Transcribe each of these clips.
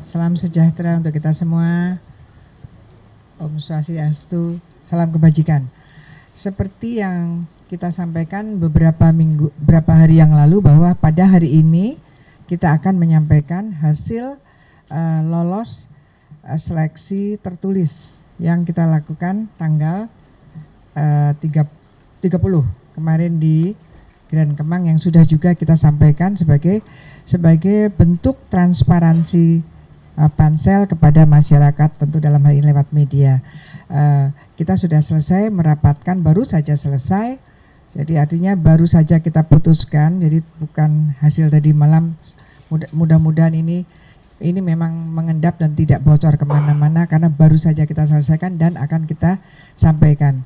Salam sejahtera untuk kita semua. Om Swastiastu, salam kebajikan. Seperti yang kita sampaikan beberapa hari yang lalu bahwa pada hari ini kita akan menyampaikan hasil lolos seleksi tertulis yang kita lakukan tanggal 30 kemarin di Grand Kemang, yang sudah juga kita sampaikan sebagai bentuk transparansi pansel kepada masyarakat, tentu dalam hal ini lewat media. Kita sudah selesai merapatkan, baru saja selesai, jadi artinya baru saja kita putuskan, jadi bukan hasil tadi malam. Mudah-mudahan ini memang mengendap dan tidak bocor kemana-mana karena baru saja kita selesaikan dan akan kita sampaikan.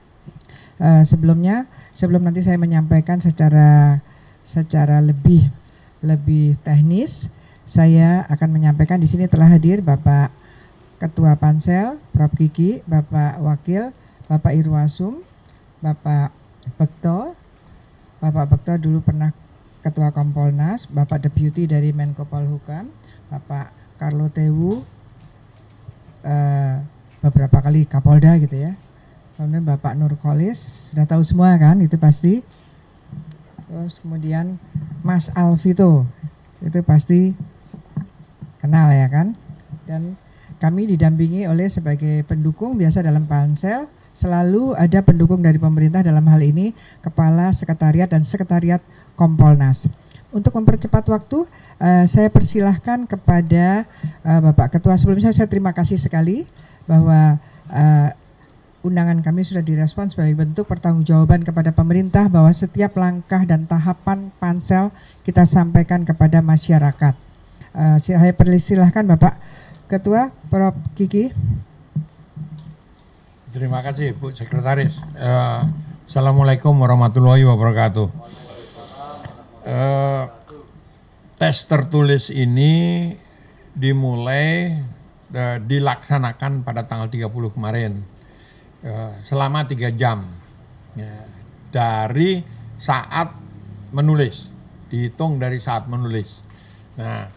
Sebelum nanti saya menyampaikan secara lebih teknis, saya akan menyampaikan di sini telah hadir Bapak Ketua Pansel, Prof. Kiki, Bapak Wakil, Bapak Irwasum, Bapak Bekto. Bapak Bekto dulu pernah Ketua Kompolnas, Bapak Deputi dari Menko Polhukam, Bapak Carlo Tewu, beberapa kali Kapolda gitu ya. Kemudian Bapak Nurkolis, sudah tahu semua kan, itu pasti. Terus kemudian Mas Alvito, itu pasti kenal ya kan. Dan kami didampingi oleh sebagai pendukung biasa dalam pansel, selalu ada pendukung dari pemerintah, dalam hal ini Kepala Sekretariat dan Sekretariat Kompolnas. Untuk mempercepat waktu, saya persilahkan kepada Bapak Ketua. Sebelumnya saya terima kasih sekali bahwa undangan kami sudah direspon sebagai bentuk pertanggungjawaban kepada pemerintah bahwa setiap langkah dan tahapan pansel kita sampaikan kepada masyarakat. Saya persilahkan Bapak Ketua, Prof. Kiki. Terima kasih Bu Sekretaris. Assalamualaikum warahmatullahi wabarakatuh. Tes tertulis ini dimulai dilaksanakan pada tanggal 30 kemarin selama 3 jam dari saat menulis, dihitung dari saat menulis. Nah,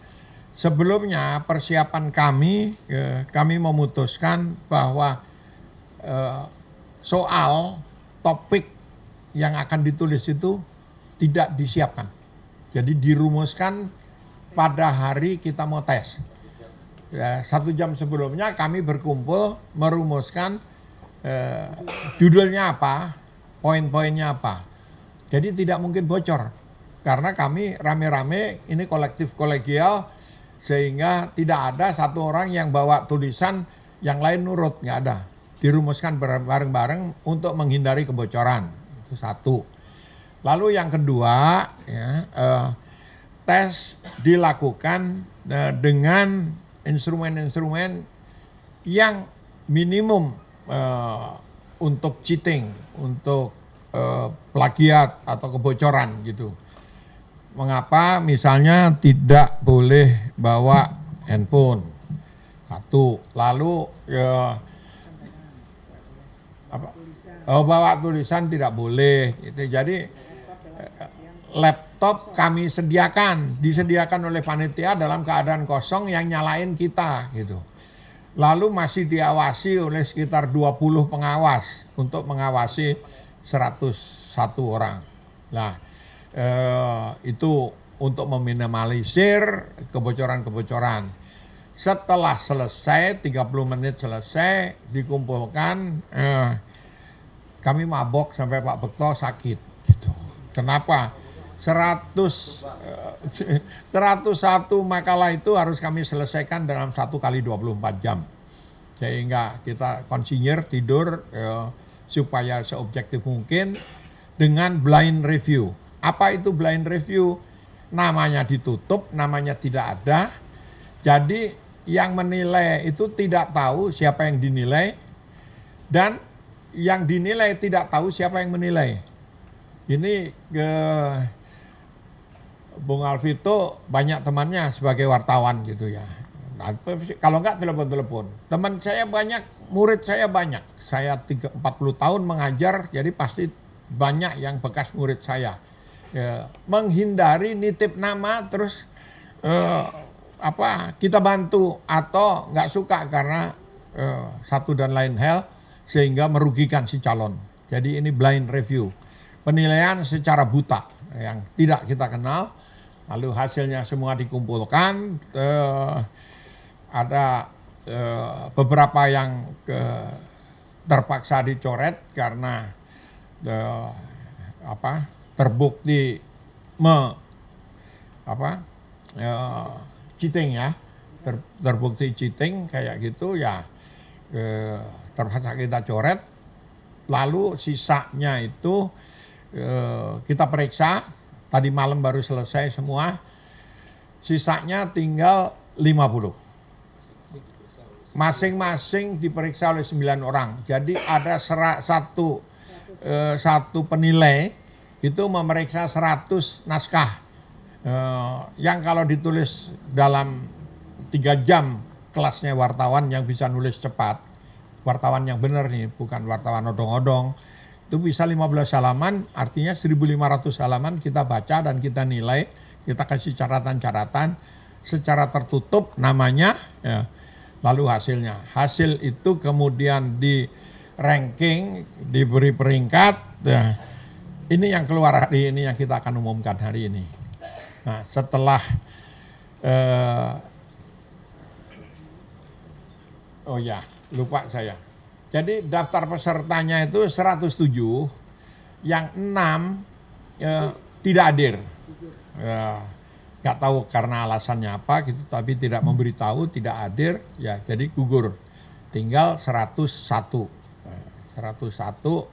sebelumnya persiapan kami memutuskan bahwa soal topik yang akan ditulis itu tidak disiapkan. Jadi dirumuskan pada hari kita mau tes. 1 jam sebelumnya kami berkumpul merumuskan judulnya apa, poin-poinnya apa. Jadi tidak mungkin bocor karena kami rame-rame, ini kolektif kolegial, sehingga tidak ada satu orang yang bawa tulisan yang lain nurut, nggak ada. Dirumuskan bareng-bareng untuk menghindari kebocoran. Itu satu. Lalu yang kedua, tes dilakukan dengan instrumen-instrumen yang minimum untuk cheating, untuk plagiat atau kebocoran gitu. Mengapa? Misalnya tidak boleh bawa handphone, satu. Lalu bawa tulisan tidak boleh. Gitu. Jadi laptop kami disediakan oleh panitia dalam keadaan kosong yang nyalain kita gitu. Lalu masih diawasi oleh sekitar 20 pengawas untuk mengawasi 101 orang. Nah, itu untuk meminimalisir kebocoran-kebocoran. Setelah selesai, 30 menit selesai, dikumpulkan, kami mabok sampai Pak Bekto sakit. Gitu. Kenapa? 101 makalah itu harus kami selesaikan dalam 1 kali 24 jam. Sehingga kita konsinyir tidur supaya seobjektif mungkin dengan blind review. Apa itu blind review? Namanya ditutup, namanya tidak ada. Jadi yang menilai itu tidak tahu siapa yang dinilai, dan yang dinilai tidak tahu siapa yang menilai. Ini Bung Alvito banyak temannya sebagai wartawan gitu ya. Nah, kalau enggak telepon-telepon. Teman saya banyak, murid saya banyak. Saya 40 tahun mengajar, jadi pasti banyak yang bekas murid saya. Ya, menghindari nitip nama terus kita bantu atau nggak suka karena satu dan lain hal sehingga merugikan si calon. Jadi ini blind review, penilaian secara buta yang tidak kita kenal, lalu hasilnya semua dikumpulkan, ada beberapa yang terpaksa dicoret karena terbukti cheating ya, terbukti cheating kayak gitu ya, terpaksa kita coret. Lalu sisanya itu kita periksa, tadi malam baru selesai semua, sisanya tinggal 50. Masing-masing diperiksa oleh 9 orang. Jadi ada satu penilai itu memeriksa 100 naskah. Yang kalau ditulis dalam 3 jam kelasnya wartawan yang bisa nulis cepat, wartawan yang benar nih, bukan wartawan odong-odong, itu bisa 15 halaman, artinya 1.500 halaman kita baca dan kita nilai, kita kasih catatan-catatan secara tertutup namanya, ya. Lalu hasilnya. Hasil itu kemudian di ranking, diberi peringkat, ya. Ini yang keluar hari ini yang kita akan umumkan hari ini. Nah, setelah oh ya, lupa saya. Jadi daftar pesertanya itu 107, yang 6 tidak hadir. Nggak tahu karena alasannya apa gitu, tapi tidak memberitahu, tidak hadir, ya jadi gugur. Tinggal 101. 101,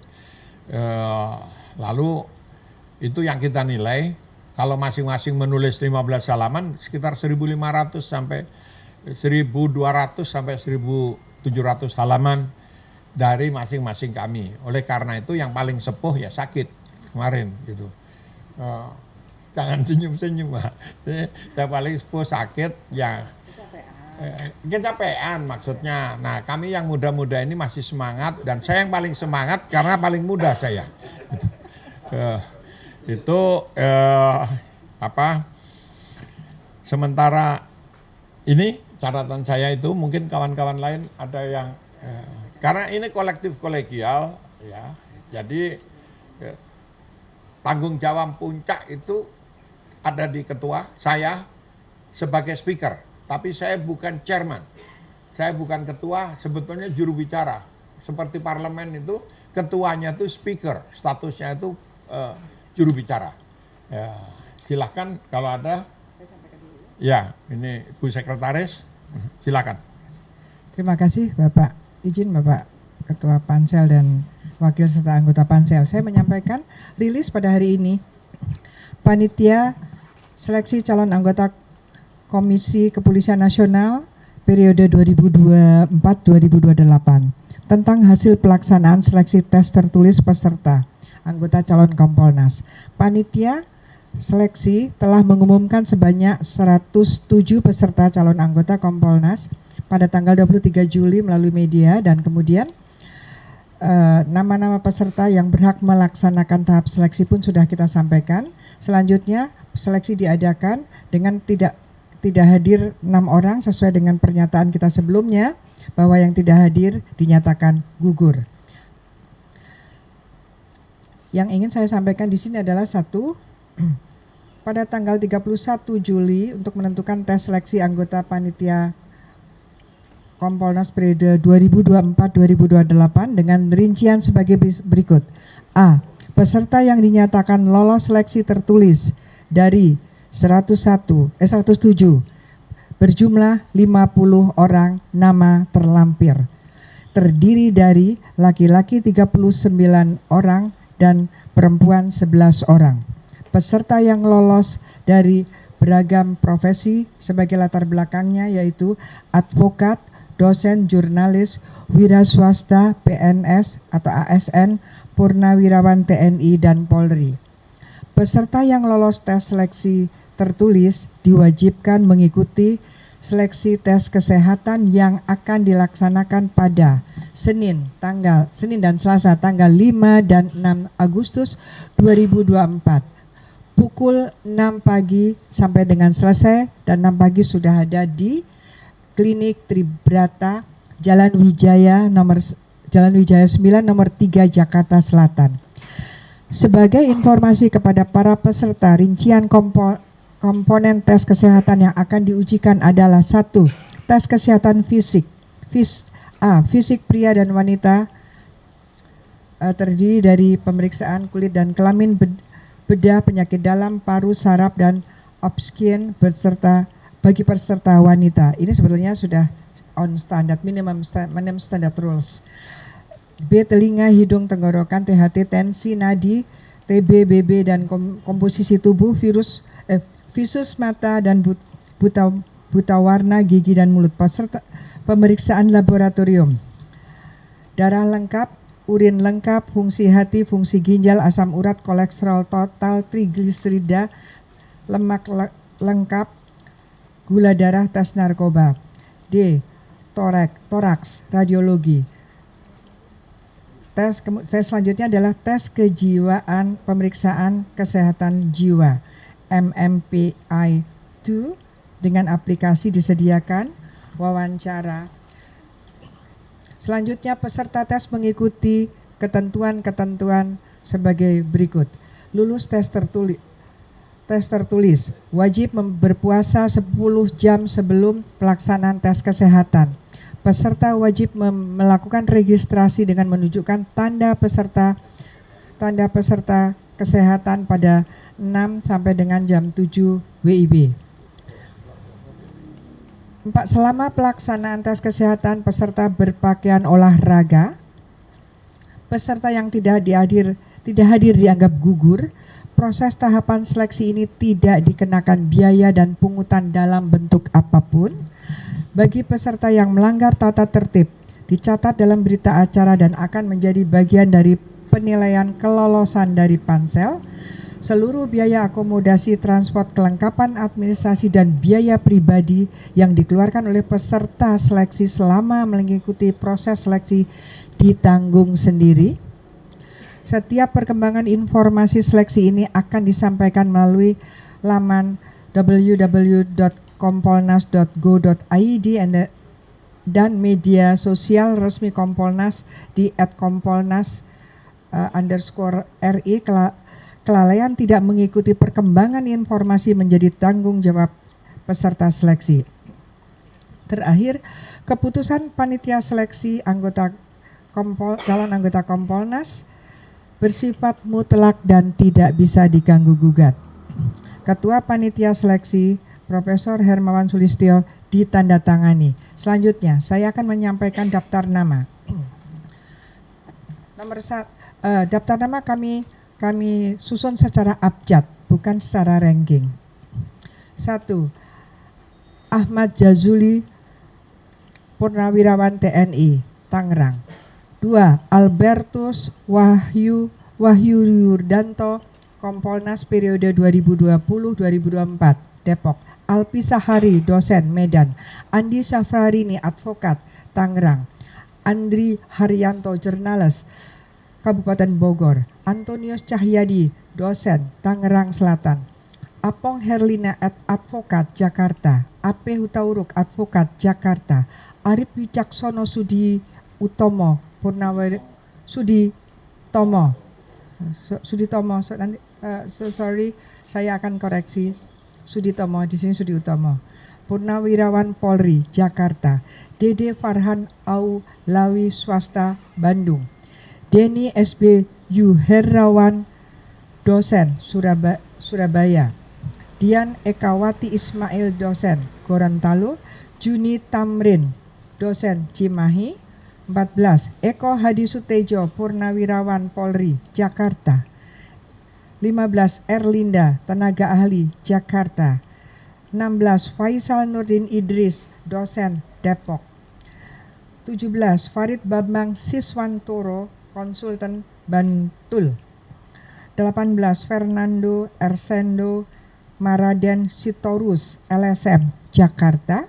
lalu itu yang kita nilai. Kalau masing-masing menulis 15 halaman, sekitar 1.500 sampai 1.200 sampai 1.700 halaman dari masing-masing kami. Oleh karena itu yang paling sepuh ya sakit kemarin gitu. Jangan senyum-senyum, Pak. Yang paling sepuh sakit ya. Kecapean maksudnya. Nah, kami yang muda-muda ini masih semangat dan saya yang paling semangat karena paling muda saya. Sementara ini catatan saya itu mungkin kawan-kawan lain ada yang karena ini kolektif kolegial ya. Jadi tanggung jawab puncak itu ada di ketua, saya sebagai speaker. Tapi saya bukan chairman, saya bukan ketua, sebetulnya juru bicara. Seperti parlemen itu, ketuanya itu speaker, statusnya itu juru bicara. Ya, silakan kalau ada. Ya, ini Bu Sekretaris, silakan. Terima kasih Bapak. Izin Bapak Ketua Pansel dan Wakil serta anggota Pansel. Saya menyampaikan rilis pada hari ini, Panitia Seleksi Calon Anggota Komisi Kepolisian Nasional periode 2024-2028 tentang hasil pelaksanaan seleksi tes tertulis peserta anggota calon Kompolnas. Panitia seleksi telah mengumumkan sebanyak 107 peserta calon anggota Kompolnas pada tanggal 23 Juli melalui media, dan kemudian nama-nama peserta yang berhak melaksanakan tahap seleksi pun sudah kita sampaikan. Selanjutnya seleksi diadakan dengan tidak hadir 6 orang sesuai dengan pernyataan kita sebelumnya bahwa yang tidak hadir dinyatakan gugur. Yang ingin saya sampaikan di sini adalah satu, pada tanggal 31 Juli untuk menentukan tes seleksi anggota panitia Kompolnas periode 2024-2028 dengan rincian sebagai berikut. A. Peserta yang dinyatakan lolos seleksi tertulis dari 107 berjumlah 50 orang nama terlampir, terdiri dari laki-laki 39 orang dan perempuan 11 orang. Peserta yang lolos dari beragam profesi sebagai latar belakangnya yaitu advokat, dosen, jurnalis, wira swasta, PNS atau ASN, purnawirawan TNI dan Polri. Peserta yang lolos tes seleksi tertulis diwajibkan mengikuti seleksi tes kesehatan yang akan dilaksanakan pada Senin dan Selasa tanggal 5 dan 6 Agustus 2024 pukul 6 pagi sampai dengan selesai, dan 6 pagi sudah ada di Klinik Tribrata Jalan Wijaya 9 nomor 3 Jakarta Selatan. Sebagai informasi kepada para peserta, rincian komponen tes kesehatan yang akan diujikan adalah: 1. Tes kesehatan fisik. Fisik pria dan wanita, terdiri dari pemeriksaan kulit dan kelamin, bedah, penyakit dalam, paru, saraf, dan obskin bagi peserta wanita. Ini sebetulnya sudah on standard, minimum standard rules. B. Telinga, hidung, tenggorokan, THT, tensi, nadi, TB, BB, dan komposisi tubuh, visus mata dan buta warna, gigi dan mulut. Peserta pemeriksaan laboratorium: darah lengkap, urin lengkap, fungsi hati, fungsi ginjal, asam urat, kolesterol total, trigliserida, lemak lengkap, gula darah, tes narkoba. D. Toraks, radiologi. Tes selanjutnya adalah tes kejiwaan, pemeriksaan kesehatan jiwa, MMPI-2, dengan aplikasi disediakan, wawancara. Selanjutnya peserta tes mengikuti ketentuan-ketentuan sebagai berikut. Lulus tes tertulis, wajib berpuasa 10 jam sebelum pelaksanaan tes kesehatan. Peserta wajib melakukan registrasi dengan menunjukkan tanda peserta kesehatan pada 6 sampai dengan jam 7 WIB. 4. Selama pelaksanaan tes kesehatan, peserta berpakaian olahraga. Peserta yang tidak hadir dianggap gugur. Proses tahapan seleksi ini tidak dikenakan biaya dan pungutan dalam bentuk apapun. Bagi peserta yang melanggar tata tertib, dicatat dalam berita acara dan akan menjadi bagian dari penilaian kelolosan dari pansel. Seluruh biaya akomodasi, transport, kelengkapan administrasi, dan biaya pribadi yang dikeluarkan oleh peserta seleksi selama mengikuti proses seleksi ditanggung sendiri. Setiap perkembangan informasi seleksi ini akan disampaikan melalui laman www.kompolnas.go.id dan media sosial resmi Kompolnas di @kompolnas_RI. Kelalaian tidak mengikuti perkembangan informasi menjadi tanggung jawab peserta seleksi. Terakhir, keputusan panitia seleksi calon anggota Kompolnas bersifat mutlak dan tidak bisa diganggu-gugat. Ketua panitia seleksi Profesor Hermawan Sulistyo ditandatangani. Selanjutnya, saya akan menyampaikan daftar nama. Daftar nama kami susun secara abjad, bukan secara ranking. 1. Ahmad Jazuli, Purnawirawan TNI, Tangerang. 2. Albertus Wahyu Yurdanto, Kompolnas periode 2020-2024, Depok. Alpi Sahari, dosen, Medan. Andi Safrarini, advokat, Tangerang. Andri Haryanto, jurnalis, Kabupaten Bogor. Antonius Cahyadi, dosen, Tangerang Selatan. Apong Herlina, advokat, Jakarta. AP Hutauruk, advokat, Jakarta. Arif Wicaksono Sudi Utomo, Suditomo, sorry, saya akan koreksi. Suditomo, di sini Sudi Utomo. Purnawirawan Polri, Jakarta. Dede Farhan Aulawi, swasta, Bandung. Denny SB Yuherawan, dosen, Surabaya. Dian Ekawati Ismail, dosen, Gorontalo. Juni Tamrin, dosen, Cimahi. 14. Eko Hadi Sutejo, Purnawirawan Polri, Jakarta. 15. Erlinda, tenaga ahli, Jakarta. 16. Faisal Nurdin Idris, dosen, Depok. 17. Farid Bambang Siswantoro, konsultan, Bantul. 18. Fernando Ersendo Maraden Sitorus, LSM, Jakarta.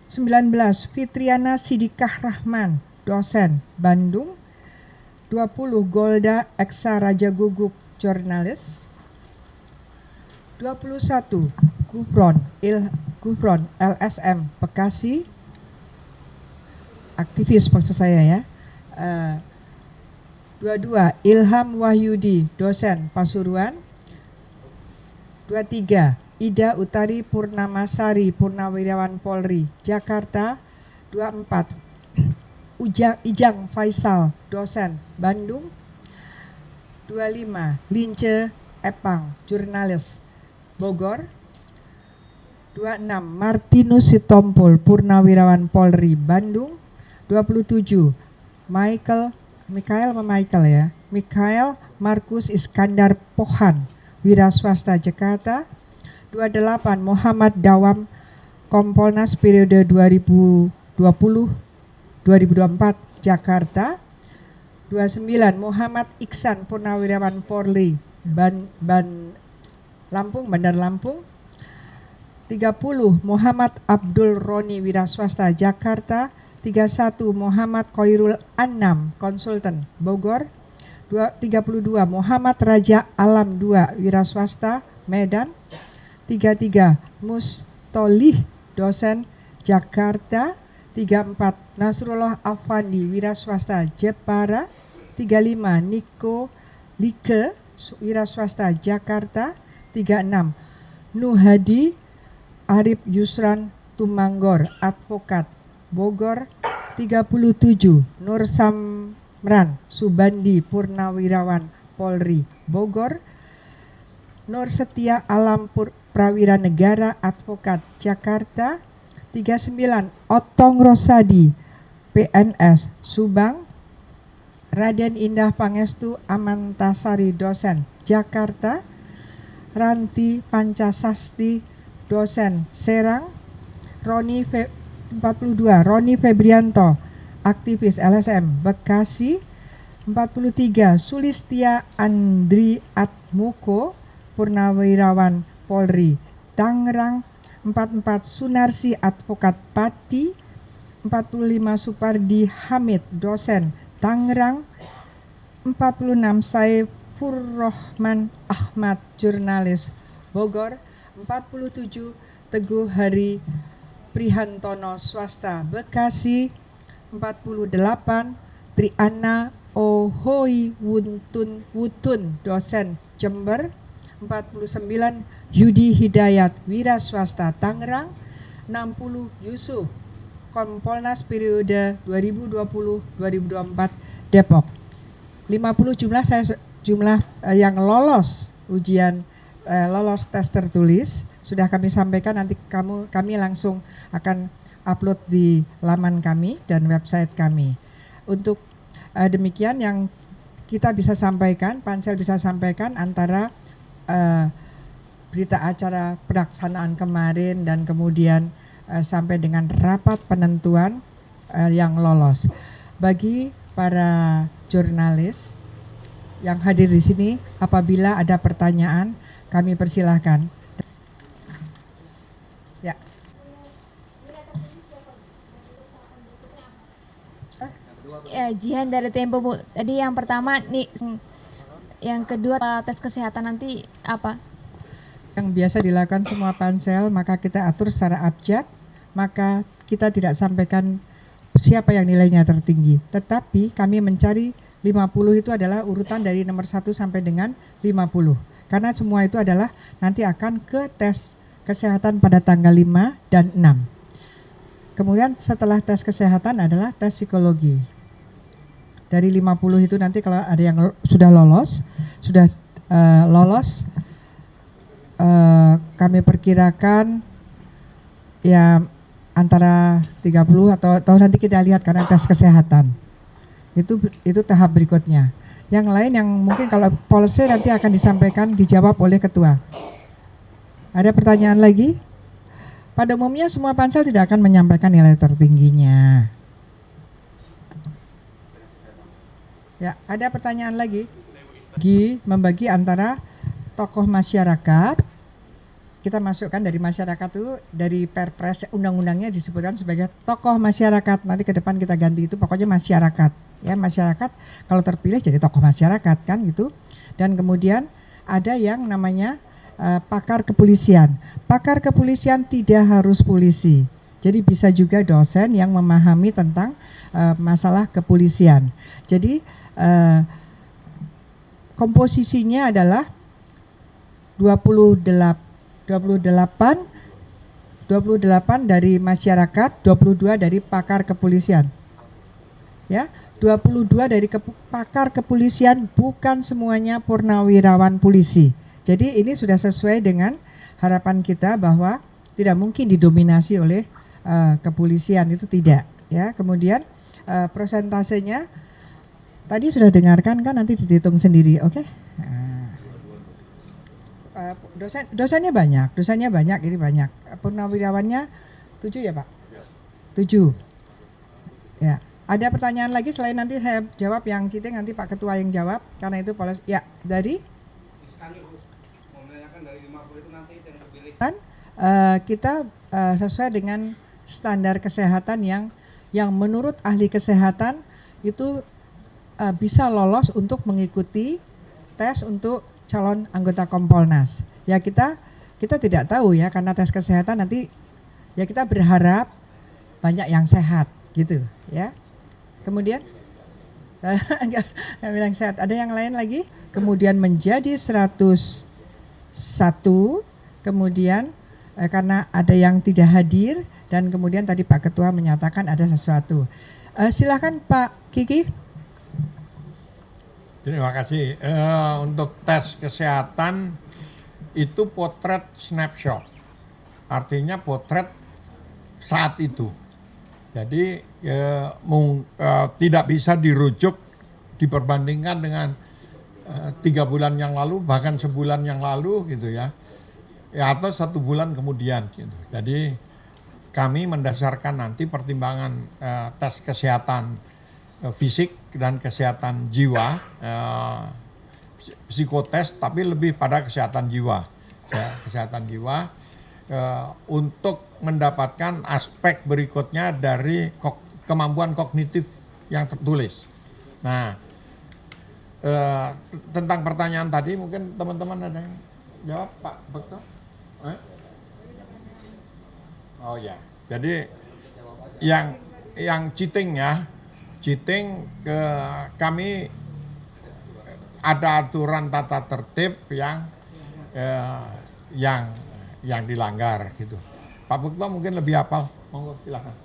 19. Fitriana Sidikah Rahman, dosen, Bandung. 20. Golda Eksa Raja Guguk, jurnalis. 21 Gufron LSM Bekasi, aktivis maksud saya ya. 22 Ilham Wahyudi, dosen Pasuruan. 23 Ida Utari Purnamasari, Purnawirawan Polri, Jakarta. 24 Ijang Faisal, dosen Bandung. 25 Lince Epang, jurnalis Bogor. 26 Martinus Sitompul, Purnawirawan Polri, Bandung. 27 Michael Markus Iskandar Pohan, wira swasta Jakarta. 28 Muhammad Dawam, Kompolnas periode 2020-2024 Jakarta. 29 Muhammad Iksan, Purnawirawan Polri, Bandar Lampung. 30 Muhammad Abdul Roni, wira swasta Jakarta. 31 Muhammad Khairul Anam, konsultan Bogor. 32 Muhammad Raja Alam II, wira swasta Medan. 33 Mustolih, dosen Jakarta. 34 Nasrullah Afandi, wira swasta Jepara. 35 Niko Like, wira swasta Jakarta. 36 Nuhadi Arif Yusran Tumanggor, advokat Bogor. 37 Nur Samran Subandi, Purnawirawan Polri, Bogor. Nur Setia Alam Prawira Negara, advokat Jakarta. 39 Otong Rosadi, PNS Subang. Raden Indah Pangestu Amantasari, dosen Jakarta. Ranti Pancasasti, dosen Serang. 42 Roni Febrianto, aktivis LSM Bekasi. 43 Sulistia Andri Atmoko, Purnawirawan Polri, Tangerang. 44 Sunarsi, advokat Pati. 45 Supardi Hamid, dosen Tangerang. 46 Saifur Rohman Ahmad, jurnalis Bogor. 47 Teguh Hari Prihantono, swasta Bekasi. 48 Triana Ohoi Wutun, dosen Jember. 49 Yudi Hidayat, wira swasta Tangerang. 60 Yusuf, Kompolnas periode 2020-2024 Depok. 50 jumlah yang lolos ujian, lolos tes tertulis sudah kami sampaikan. Nanti kami langsung akan upload di laman kami dan website kami. Untuk demikian yang kita bisa sampaikan, Pansel bisa sampaikan antara berita acara pelaksanaan kemarin dan kemudian sampai dengan rapat penentuan yang lolos. Bagi para jurnalis yang hadir di sini, apabila ada pertanyaan kami persilahkan. Ya. Ya, Jihan dari Tempo, Bu. Tadi yang pertama nih, yang kedua tes kesehatan nanti apa? Yang biasa dilakukan semua pansel, maka kita atur secara abjad, maka kita tidak sampaikan siapa yang nilainya tertinggi. Tetapi kami mencari 50 itu adalah urutan dari nomor 1 sampai dengan 50. Karena semua itu adalah nanti akan ke tes kesehatan pada tanggal 5 dan 6. Kemudian setelah tes kesehatan adalah tes psikologi. Dari 50 itu nanti kalau ada yang sudah lolos, kami perkirakan ya antara 30 atau nanti kita lihat karena tes kesehatan. Itu tahap berikutnya. Yang lain yang mungkin kalau policy nanti akan disampaikan, dijawab oleh ketua. Ada pertanyaan lagi? Pada umumnya semua pansel tidak akan menyampaikan nilai tertingginya. Ya, ada pertanyaan lagi? Membagi antara tokoh masyarakat. Kita masukkan dari masyarakat itu, dari Perpres undang-undangnya disebutkan sebagai tokoh masyarakat. Nanti ke depan kita ganti itu pokoknya masyarakat. Ya, masyarakat kalau terpilih jadi tokoh masyarakat kan gitu. Dan kemudian ada yang namanya pakar kepolisian. Pakar kepolisian tidak harus polisi. Jadi bisa juga dosen yang memahami tentang masalah kepolisian. Jadi komposisinya adalah 28 dari masyarakat, 22 dari pakar kepolisian. Ya, 22 dari pakar kepolisian, bukan semuanya purnawirawan polisi. Jadi ini sudah sesuai dengan harapan kita bahwa tidak mungkin didominasi oleh kepolisian, itu tidak. Ya, kemudian prosentasenya tadi sudah dengarkan kan, nanti dihitung sendiri, oke? Dosennya banyak, ini banyak. Purnawirawannya 7 ya Pak? 7. Ya. Ada pertanyaan lagi selain nanti saya jawab yang Citing, nanti Pak Ketua yang jawab, karena itu polos. Ya, dari? Mau menanyakan dari 50 itu nanti yang terpilih. Kita sesuai dengan standar kesehatan yang menurut ahli kesehatan itu bisa lolos untuk mengikuti tes untuk calon anggota Kompolnas. Ya kita tidak tahu ya, karena tes kesehatan nanti ya kita berharap banyak yang sehat gitu ya. Kemudian enggak bilang sehat. Ada yang lain lagi? Kemudian menjadi 101. Kemudian karena ada yang tidak hadir dan kemudian tadi Pak Ketua menyatakan ada sesuatu. Silakan Pak Kiki. Terima kasih. Untuk tes kesehatan itu potret snapshot, artinya potret saat itu. Jadi tidak bisa dirujuk, diperbandingkan dengan 3 bulan yang lalu, bahkan sebulan yang lalu gitu ya, atau 1 bulan kemudian gitu. Jadi kami mendasarkan nanti pertimbangan tes kesehatan fisik dan kesehatan jiwa, psikotes, tapi lebih pada kesehatan jiwa, kesehatan jiwa. Untuk mendapatkan aspek berikutnya dari kemampuan kognitif yang tertulis. Nah, tentang pertanyaan tadi mungkin teman-teman ada yang jawab, Pak Bekto? Oh ya, jadi yang cheating ya, cheating kami ada aturan tata tertib yang dilanggar gitu. Pak Bekto mungkin lebih hafal, monggo silakan.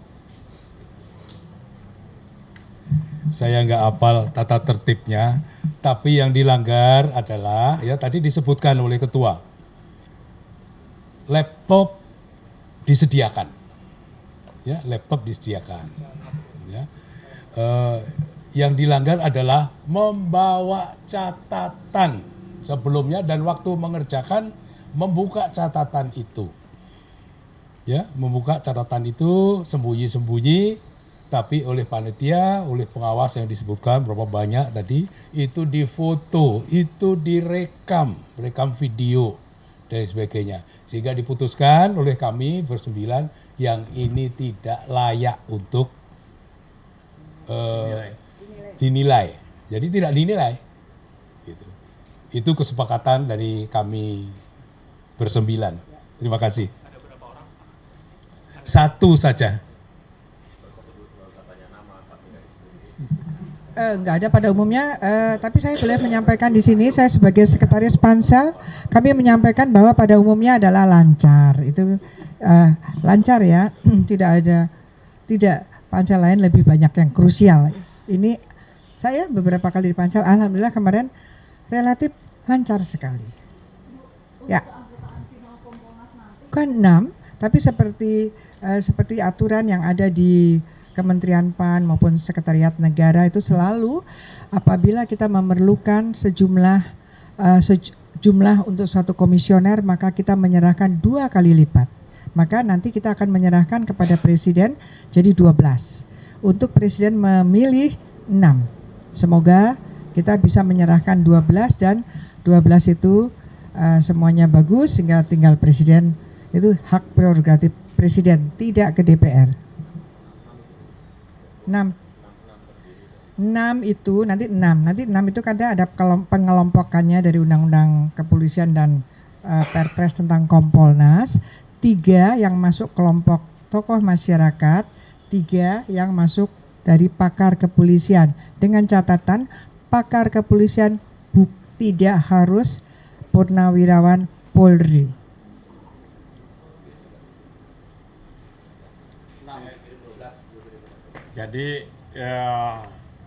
Saya nggak hafal tata tertibnya, tapi yang dilanggar adalah ya tadi disebutkan oleh ketua, laptop disediakan, ya laptop disediakan. Ya. Yang dilanggar adalah membawa catatan sebelumnya dan waktu mengerjakan membuka catatan itu, ya membuka catatan itu sembunyi-sembunyi, tapi oleh panitia, oleh pengawas yang disebutkan berapa banyak tadi, itu difoto, itu direkam video dan sebagainya, sehingga diputuskan oleh kami bersembilan yang ini tidak layak untuk dinilai, jadi tidak dinilai. Gitu. Itu kesepakatan dari kami bersembilan. Terima kasih. Ada berapa orang? 1 saja. Enggak ada pada umumnya, tapi saya boleh menyampaikan di sini, saya sebagai sekretaris Pansel, kami menyampaikan bahwa pada umumnya adalah lancar. Itu lancar ya, tidak Pansel lain lebih banyak yang krusial. Ini saya beberapa kali di Pansel, alhamdulillah kemarin relatif lancar sekali. Ya. Bukan 6, tapi seperti aturan yang ada di Kementerian PAN maupun Sekretariat Negara itu selalu apabila kita memerlukan sejumlah untuk suatu komisioner, maka kita menyerahkan 2 kali lipat. Maka nanti kita akan menyerahkan kepada Presiden jadi 12. Untuk Presiden memilih 6. Semoga kita bisa menyerahkan 12 dan 12 itu semuanya bagus sehingga tinggal Presiden. Itu hak prerogatif Presiden, tidak ke DPR. 6 itu nanti 6 itu kadang ada pengelompokannya dari Undang-Undang Kepolisian dan Perpres tentang Kompolnas, 3 yang masuk kelompok tokoh masyarakat, 3 yang masuk dari pakar kepolisian. Dengan catatan pakar kepolisian tidak harus purnawirawan Polri. Jadi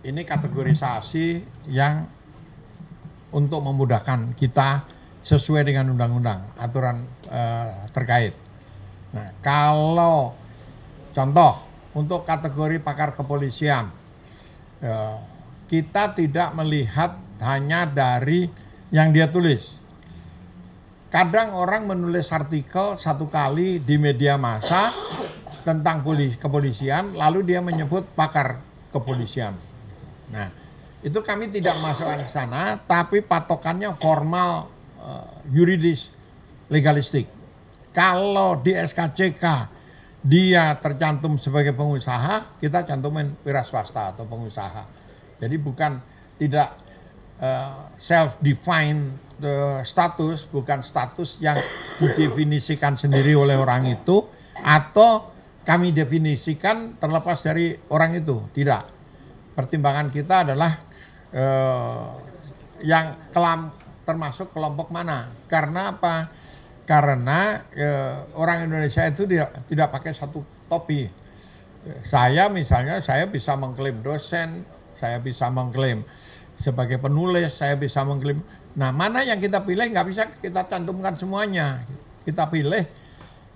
ini kategorisasi yang untuk memudahkan kita sesuai dengan undang-undang, aturan terkait. Nah, kalau contoh untuk kategori pakar kepolisian, kita tidak melihat hanya dari yang dia tulis. Kadang orang menulis artikel satu kali di media massa tentang kepolisian, lalu dia menyebut pakar kepolisian. Nah, itu kami tidak masukkan ke sana, tapi patokannya formal, yuridis, legalistik. Kalau di SKCK dia tercantum sebagai pengusaha, kita cantumin wira swasta atau pengusaha. Jadi bukan tidak self-defined status, bukan status yang didefinisikan sendiri oleh orang itu, atau kami definisikan terlepas dari orang itu, tidak. Pertimbangan kita adalah yang termasuk kelompok mana. Karena apa? Karena orang Indonesia itu tidak pakai satu topi. Saya misalnya, saya bisa mengklaim dosen, saya bisa mengklaim sebagai penulis, saya bisa mengklaim. Nah, mana yang kita pilih nggak bisa kita cantumkan semuanya. Kita pilih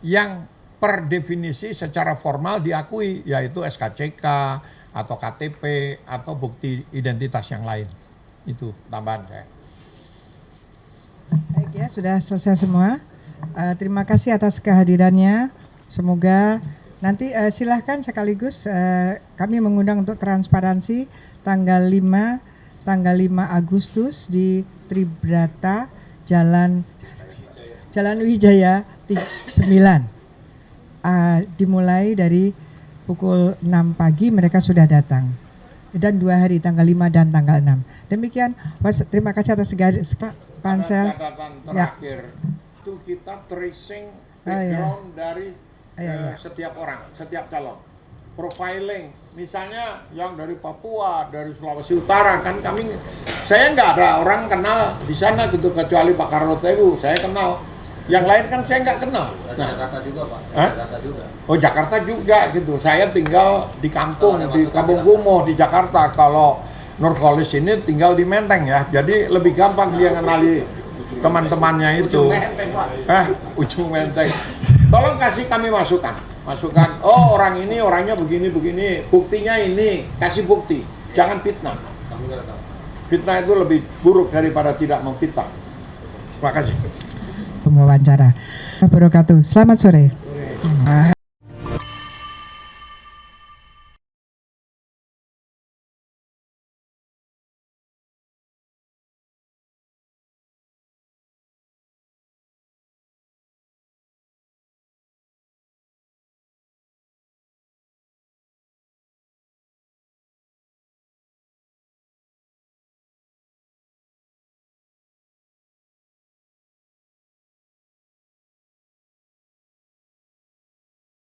yang per definisi secara formal diakui, yaitu SKCK atau KTP atau bukti identitas yang lain. Itu tambahan saya. Baik ya, sudah selesai semua. Terima kasih atas kehadirannya. Semoga nanti silahkan sekaligus kami mengundang untuk transparansi tanggal 5 Agustus di Tribrata Jalan Wijaya 9. Dimulai dari pukul 6 pagi mereka sudah datang. Dan 2 hari, tanggal 5 dan tanggal 6. Demikian, terima kasih atas Pansel. Catatan terakhir, itu kita tracing background dari setiap orang, setiap calon. Profiling, misalnya yang dari Papua, dari Sulawesi Utara, kan saya nggak ada orang kenal di sana gitu, kecuali Pak Karnotewu, saya kenal. Yang lain kan saya nggak kenal. Nah, Jakarta juga Pak, Jakarta juga. Oh, Jakarta juga gitu, saya tinggal di kampung, di Kampung Kumuh, di Jakarta. Kalau Nurholis ini tinggal di Menteng ya, jadi lebih gampang dia kenali teman-temannya itu. Ujung Menteng. Tolong kasih kami masukan. Oh, orang ini orangnya begini, buktinya ini, kasih bukti, jangan fitnah. Fitnah itu lebih buruk daripada tidak memfitnah. Terima kasih. Pemwawancara. Wabarakatuh. Selamat sore.